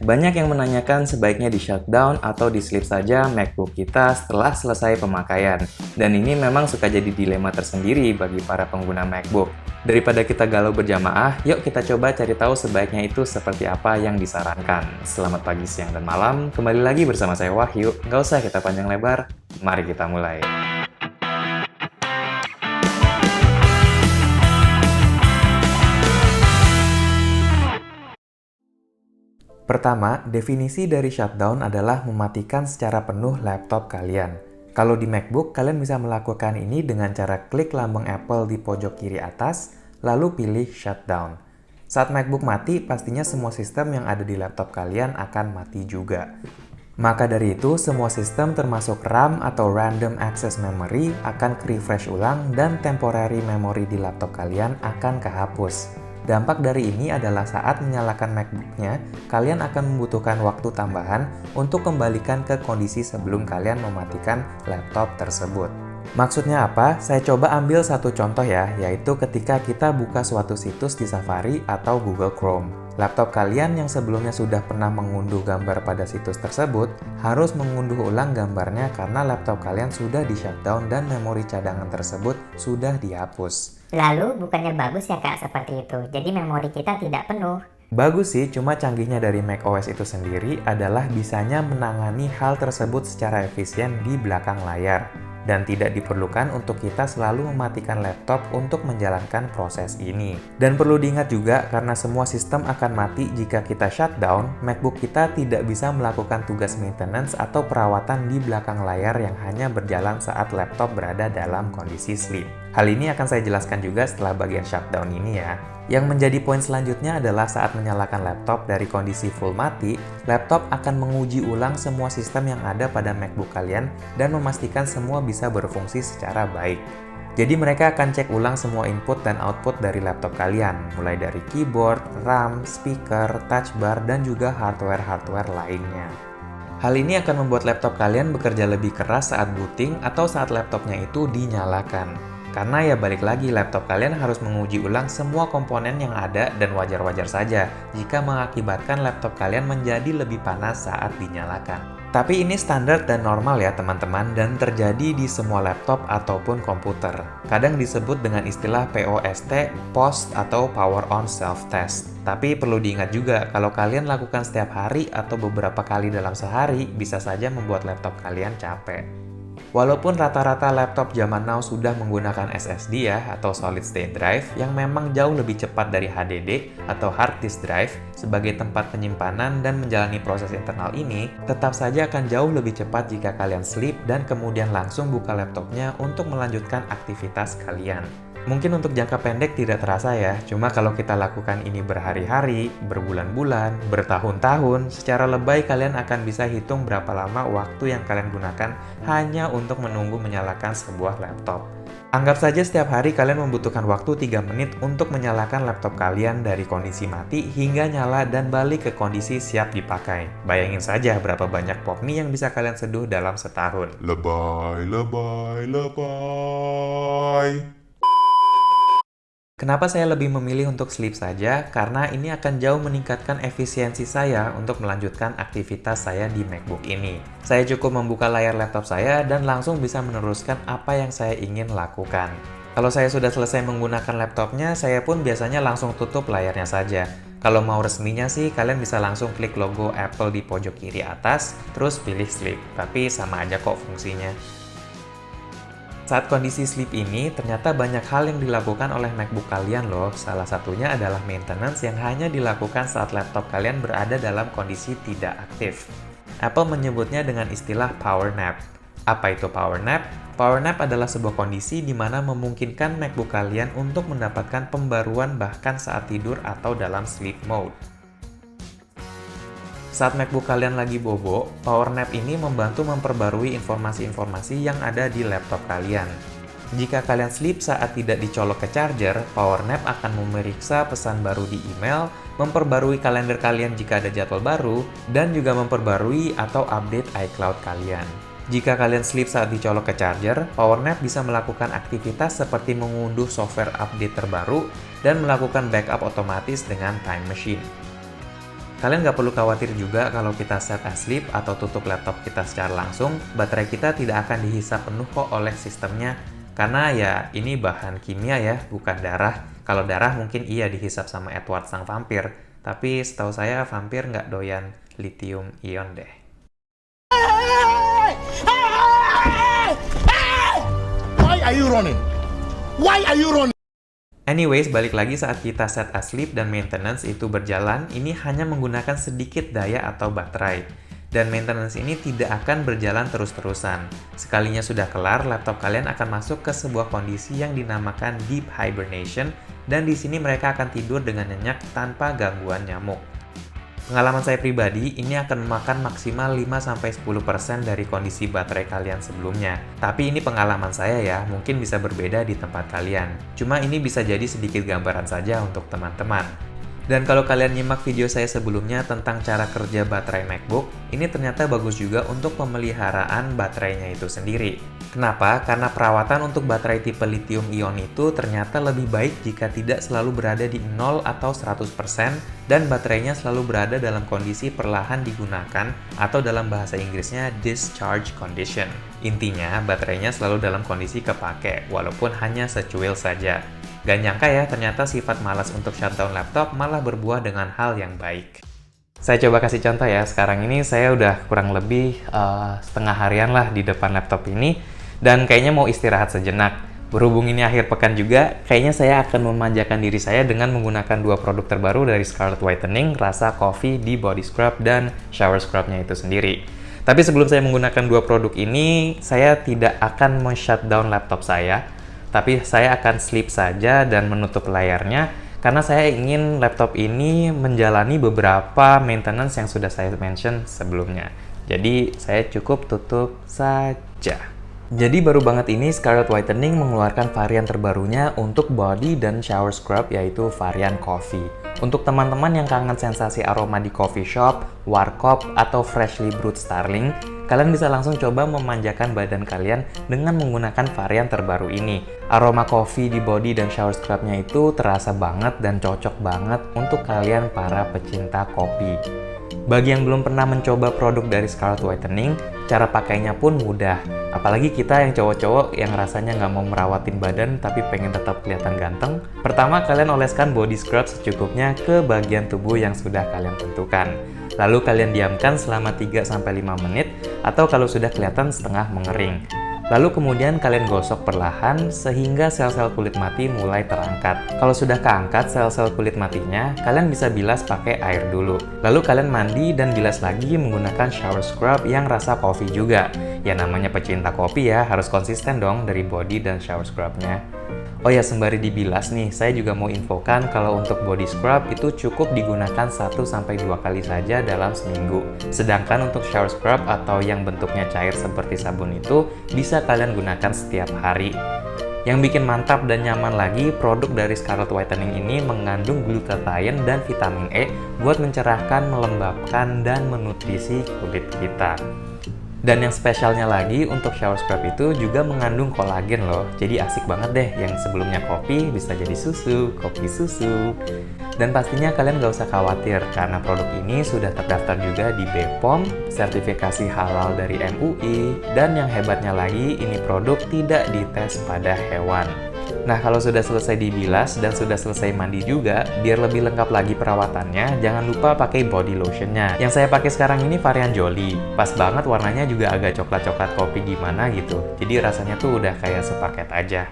Banyak yang menanyakan sebaiknya di shutdown atau di sleep saja MacBook kita setelah selesai pemakaian. Dan ini memang suka jadi dilema tersendiri bagi para pengguna MacBook. Daripada kita galau berjamaah, yuk kita coba cari tahu sebaiknya itu seperti apa yang disarankan. Selamat pagi, siang, dan malam. Kembali lagi bersama saya Wahyu. Nggak usah kita panjang lebar, mari kita mulai. Pertama, definisi dari shutdown adalah mematikan secara penuh laptop kalian. Kalau di MacBook, kalian bisa melakukan ini dengan cara klik lambang Apple di pojok kiri atas, lalu pilih shutdown. Saat MacBook mati, pastinya semua sistem yang ada di laptop kalian akan mati juga. Maka dari itu, semua sistem termasuk RAM atau Random Access Memory akan refresh ulang dan temporary memory di laptop kalian akan kehapus. Dampak dari ini adalah saat menyalakan MacBook-nya, kalian akan membutuhkan waktu tambahan untuk kembalikan ke kondisi sebelum kalian mematikan laptop tersebut. Maksudnya apa? Saya coba ambil satu contoh ya, yaitu ketika kita buka suatu situs di Safari atau Google Chrome. Laptop kalian yang sebelumnya sudah pernah mengunduh gambar pada situs tersebut, harus mengunduh ulang gambarnya karena laptop kalian sudah di-shutdown dan memori cadangan tersebut sudah dihapus. Lalu bukannya bagus ya Kak seperti itu, jadi memori kita tidak penuh. Bagus sih, cuma canggihnya dari macOS itu sendiri adalah bisanya menangani hal tersebut secara efisien di belakang layar. Dan tidak diperlukan untuk kita selalu mematikan laptop untuk menjalankan proses ini. Dan perlu diingat juga, karena semua sistem akan mati jika kita shutdown, MacBook kita tidak bisa melakukan tugas maintenance atau perawatan di belakang layar yang hanya berjalan saat laptop berada dalam kondisi sleep. Hal ini akan saya jelaskan juga setelah bagian shutdown ini ya. Yang menjadi poin selanjutnya adalah saat menyalakan laptop dari kondisi full mati, laptop akan menguji ulang semua sistem yang ada pada MacBook kalian dan memastikan semua bisa berfungsi secara baik. Jadi mereka akan cek ulang semua input dan output dari laptop kalian, mulai dari keyboard, RAM, speaker, touch bar, dan juga hardware-hardware lainnya. Hal ini akan membuat laptop kalian bekerja lebih keras saat booting atau saat laptopnya itu dinyalakan. Karena ya balik lagi, laptop kalian harus menguji ulang semua komponen yang ada dan wajar-wajar saja jika mengakibatkan laptop kalian menjadi lebih panas saat dinyalakan. Tapi ini standar dan normal ya teman-teman, dan terjadi di semua laptop ataupun komputer. Kadang disebut dengan istilah POST, Post atau Power On Self Test. Tapi perlu diingat juga, kalau kalian lakukan setiap hari atau beberapa kali dalam sehari, bisa saja membuat laptop kalian capek. Walaupun rata-rata laptop zaman now sudah menggunakan SSD ya, atau Solid State Drive, yang memang jauh lebih cepat dari HDD atau Hard Disk Drive sebagai tempat penyimpanan dan menjalani proses internal ini, tetap saja akan jauh lebih cepat jika kalian sleep dan kemudian langsung buka laptopnya untuk melanjutkan aktivitas kalian. Mungkin untuk jangka pendek tidak terasa ya, cuma kalau kita lakukan ini berhari-hari, berbulan-bulan, bertahun-tahun, secara lebay kalian akan bisa hitung berapa lama waktu yang kalian gunakan hanya untuk menunggu menyalakan sebuah laptop. Anggap saja setiap hari kalian membutuhkan waktu 3 menit untuk menyalakan laptop kalian dari kondisi mati hingga nyala dan balik ke kondisi siap dipakai. Bayangin saja berapa banyak pop mie yang bisa kalian seduh dalam setahun. Lebay, lebay, lebay. Kenapa saya lebih memilih untuk sleep saja? Karena ini akan jauh meningkatkan efisiensi saya untuk melanjutkan aktivitas saya di MacBook ini. Saya cukup membuka layar laptop saya dan langsung bisa meneruskan apa yang saya ingin lakukan. Kalau saya sudah selesai menggunakan laptopnya, saya pun biasanya langsung tutup layarnya saja. Kalau mau resminya sih, kalian bisa langsung klik logo Apple di pojok kiri atas, terus pilih sleep. Tapi sama aja kok fungsinya. Saat kondisi sleep ini, ternyata banyak hal yang dilakukan oleh MacBook kalian loh. Salah satunya adalah maintenance yang hanya dilakukan saat laptop kalian berada dalam kondisi tidak aktif. Apple menyebutnya dengan istilah power nap. Apa itu power nap? Power nap adalah sebuah kondisi di mana memungkinkan MacBook kalian untuk mendapatkan pembaruan bahkan saat tidur atau dalam sleep mode. Saat MacBook kalian lagi bobo, power nap ini membantu memperbarui informasi-informasi yang ada di laptop kalian. Jika kalian sleep saat tidak dicolok ke charger, power nap akan memeriksa pesan baru di email, memperbarui kalender kalian jika ada jadwal baru, dan juga memperbarui atau update iCloud kalian. Jika kalian sleep saat dicolok ke charger, power nap bisa melakukan aktivitas seperti mengunduh software update terbaru dan melakukan backup otomatis dengan Time Machine. Kalian nggak perlu khawatir juga kalau kita set asleep atau tutup laptop kita secara langsung, baterai kita tidak akan dihisap penuh kok oleh sistemnya. Karena ya ini bahan kimia ya, bukan darah. Kalau darah mungkin iya dihisap sama Edward sang vampir, tapi setahu saya vampir nggak doyan lithium ion deh. Why are you running? Why are you running? Anyways, balik lagi saat kita set asleep dan maintenance itu berjalan, ini hanya menggunakan sedikit daya atau baterai. Dan maintenance ini tidak akan berjalan terus-terusan. Sekalinya sudah kelar, laptop kalian akan masuk ke sebuah kondisi yang dinamakan deep hibernation, dan di sini mereka akan tidur dengan nyenyak tanpa gangguan nyamuk. Pengalaman saya pribadi, ini akan memakan maksimal 5-10% dari kondisi baterai kalian sebelumnya. Tapi ini pengalaman saya ya, mungkin bisa berbeda di tempat kalian. Cuma ini bisa jadi sedikit gambaran saja untuk teman-teman. Dan kalau kalian nyimak video saya sebelumnya tentang cara kerja baterai MacBook, ini ternyata bagus juga untuk pemeliharaan baterainya itu sendiri. Kenapa? Karena perawatan untuk baterai tipe lithium ion itu ternyata lebih baik jika tidak selalu berada di 0 atau 100% dan baterainya selalu berada dalam kondisi perlahan digunakan atau dalam bahasa Inggrisnya discharge condition. Intinya, baterainya selalu dalam kondisi kepake, walaupun hanya secuil saja. Gak nyangka ya, ternyata sifat malas untuk shutdown laptop malah berbuah dengan hal yang baik. Saya coba kasih contoh ya, sekarang ini saya udah kurang lebih setengah harian lah di depan laptop ini, dan kayaknya mau istirahat sejenak. Berhubung ini akhir pekan juga, kayaknya saya akan memanjakan diri saya dengan menggunakan dua produk terbaru dari Scarlett Whitening, rasa coffee di body scrub dan shower scrubnya itu sendiri. Tapi sebelum saya menggunakan dua produk ini, saya tidak akan men-shutdown laptop saya, tapi saya akan sleep saja dan menutup layarnya karena saya ingin laptop ini menjalani beberapa maintenance yang sudah saya mention sebelumnya. Jadi saya cukup tutup saja. Jadi baru banget ini Scarlett Whitening mengeluarkan varian terbarunya untuk body dan shower scrub, yaitu varian coffee. Untuk teman-teman yang kangen sensasi aroma di coffee shop, warkop, atau freshly brewed Starling, kalian bisa langsung coba memanjakan badan kalian dengan menggunakan varian terbaru ini. Aroma coffee di body dan shower scrubnya itu terasa banget dan cocok banget untuk kalian para pecinta kopi. Bagi yang belum pernah mencoba produk dari Scarlett Whitening, cara pakainya pun mudah. Apalagi kita yang cowok-cowok yang rasanya nggak mau merawatin badan tapi pengen tetap kelihatan ganteng. Pertama, kalian oleskan body scrub secukupnya ke bagian tubuh yang sudah kalian tentukan. Lalu kalian diamkan selama 3-5 menit atau kalau sudah kelihatan setengah mengering. Lalu kemudian kalian gosok perlahan sehingga sel-sel kulit mati mulai terangkat. Kalau sudah keangkat sel-sel kulit matinya, kalian bisa bilas pakai air dulu. Lalu kalian mandi dan bilas lagi menggunakan shower scrub yang rasa coffee juga. Ya namanya pecinta kopi ya, harus konsisten dong dari body dan shower scrubnya. Oh ya, sembari dibilas nih, saya juga mau infokan kalau untuk body scrub itu cukup digunakan 1-2 kali saja dalam seminggu. Sedangkan untuk shower scrub atau yang bentuknya cair seperti sabun itu bisa kalian gunakan setiap hari. Yang bikin mantap dan nyaman lagi, produk dari Scarlett Whitening ini mengandung glutathione dan vitamin E buat mencerahkan, melembabkan, dan menutrisi kulit kita. Dan yang spesialnya lagi, untuk shower scrub itu juga mengandung kolagen loh. Jadi asik banget deh, yang sebelumnya kopi bisa jadi susu, kopi susu. Dan pastinya kalian gak usah khawatir, karena produk ini sudah terdaftar juga di BPOM, sertifikasi halal dari MUI, dan yang hebatnya lagi, ini produk tidak dites pada hewan. Nah, kalau sudah selesai dibilas dan sudah selesai mandi juga, biar lebih lengkap lagi perawatannya, jangan lupa pakai body lotionnya. Yang saya pakai sekarang ini varian Jolly. Pas banget, warnanya juga agak coklat-coklat kopi gimana gitu. Jadi rasanya tuh udah kayak sepaket aja.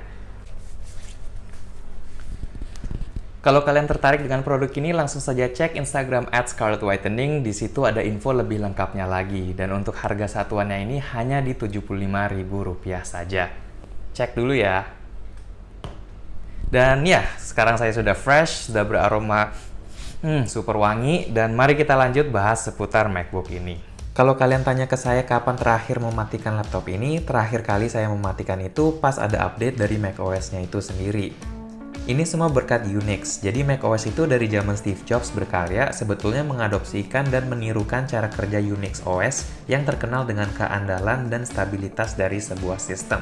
Kalau kalian tertarik dengan produk ini, langsung saja cek Instagram @ScarlettWhitening. Di situ ada info lebih lengkapnya lagi. Dan untuk harga satuannya ini hanya di Rp75.000 saja. Cek dulu ya. Dan ya, sekarang saya sudah fresh, sudah beraroma super wangi, dan mari kita lanjut bahas seputar MacBook ini. Kalau kalian tanya ke saya kapan terakhir mematikan laptop ini, terakhir kali saya mematikan itu pas ada update dari macOS-nya itu sendiri. Ini semua berkat Unix, jadi macOS itu dari zaman Steve Jobs berkarya sebetulnya mengadopsikan dan menirukan cara kerja Unix OS yang terkenal dengan keandalan dan stabilitas dari sebuah sistem.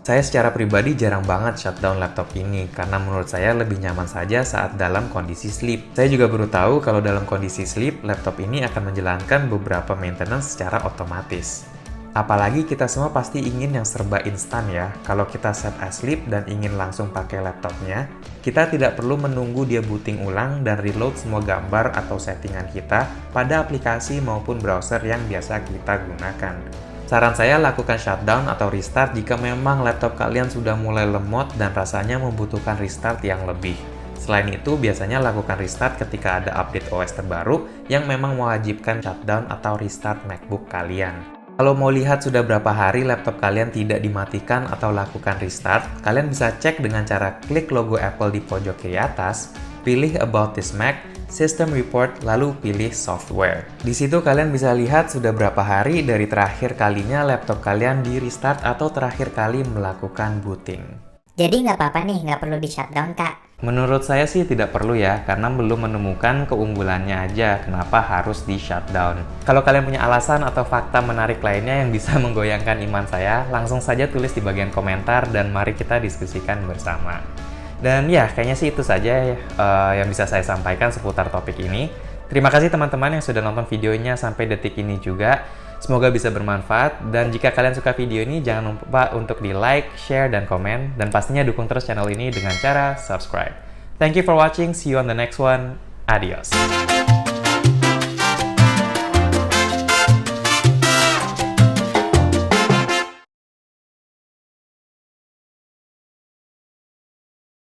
Saya secara pribadi jarang banget shutdown laptop ini karena menurut saya lebih nyaman saja saat dalam kondisi sleep. Saya juga baru tahu kalau dalam kondisi sleep, laptop ini akan menjalankan beberapa maintenance secara otomatis. Apalagi kita semua pasti ingin yang serba instan ya. Kalau kita set as sleep dan ingin langsung pakai laptopnya, kita tidak perlu menunggu dia booting ulang dan reload semua gambar atau settingan kita pada aplikasi maupun browser yang biasa kita gunakan. Saran saya lakukan shutdown atau restart jika memang laptop kalian sudah mulai lemot dan rasanya membutuhkan restart yang lebih. Selain itu, biasanya lakukan restart ketika ada update OS terbaru yang memang mewajibkan shutdown atau restart MacBook kalian. Kalau mau lihat sudah berapa hari laptop kalian tidak dimatikan atau lakukan restart, kalian bisa cek dengan cara klik logo Apple di pojok kiri atas, pilih About This Mac, System Report, lalu pilih Software. Di situ kalian bisa lihat sudah berapa hari dari terakhir kalinya laptop kalian di restart atau terakhir kali melakukan booting. Jadi nggak apa-apa nih, nggak perlu di shutdown kak. Menurut saya sih tidak perlu ya, karena belum menemukan keunggulannya aja kenapa harus di shutdown. Kalau kalian punya alasan atau fakta menarik lainnya yang bisa menggoyangkan iman saya, langsung saja tulis di bagian komentar dan mari kita diskusikan bersama. Dan ya, kayaknya sih itu saja yang bisa saya sampaikan seputar topik ini. Terima kasih teman-teman yang sudah nonton videonya sampai detik ini juga. Semoga bisa bermanfaat, dan jika kalian suka video ini, jangan lupa untuk di like, share, dan komen, dan pastinya dukung terus channel ini dengan cara subscribe. Thank you for watching, see you on the next one, adios!